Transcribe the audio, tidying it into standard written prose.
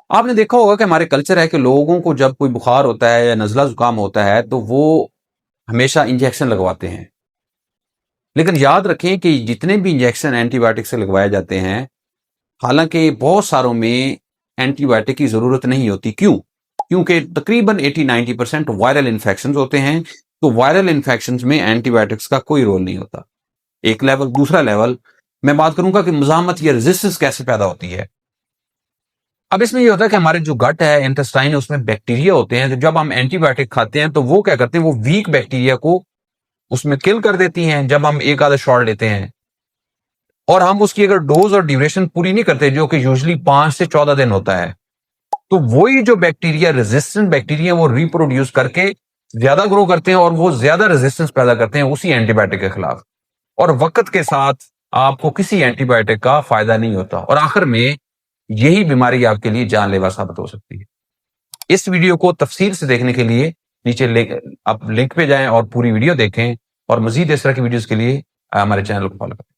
आपने देखा होगा कि हमारे कल्चर है कि लोगों को जब कोई बुखार होता है या नज़ला जुकाम होता है तो वो हमेशा इंजेक्शन लगवाते हैं। लेकिन याद रखें कि जितने भी इंजेक्शन एंटीबायोटिक से लगवाए जाते हैं, हालांकि बहुत सारों में एंटीबायोटिक की जरूरत नहीं होती। क्यों? क्योंकि तकरीबन 80-90% वायरल इन्फेक्शन होते हैं। तो वायरल इन्फेक्शन में एंटीबायोटिक्स का कोई रोल नहीं होता। एक लेवल। दूसरा लेवल, मैं बात करूंगा कि मुजामत या रेजिस्टेंस कैसे पैदा होती है। अब इसमें ये होता है कि हमारे जो गट है, इंटेस्टाइन है, उसमें बैक्टीरिया होते हैं। तो जब हम एंटीबायोटिक खाते हैं तो वो क्या करते हैं, वो वीक बैक्टीरिया को उसमें किल कर देती हैं जब हम एक आधा शॉट लेते हैं। और हम उसकी अगर डोज और ड्यूरेशन पूरी नहीं करते, जो कि यूजली 5 से 14 दिन होता है, तो वही जो बैक्टीरिया, रेजिस्टेंट बैक्टीरिया, वो रिप्रोड्यूस करके ज्यादा ग्रो करते हैं और वो ज्यादा रेजिस्टेंस पैदा करते हैं उसी एंटीबायोटिक के खिलाफ। और वक्त के साथ आपको किसी एंटीबायोटिक का फायदा नहीं होता और आखिर में यही बीमारी आपके लिए जानलेवा साबित हो सकती है। इस वीडियो को तफसील से देखने के लिए नीचे आप लिंक पे जाएं और पूरी वीडियो देखें और मजीद इस तरह की वीडियोस के लिए हमारे चैनल को फॉलो करें।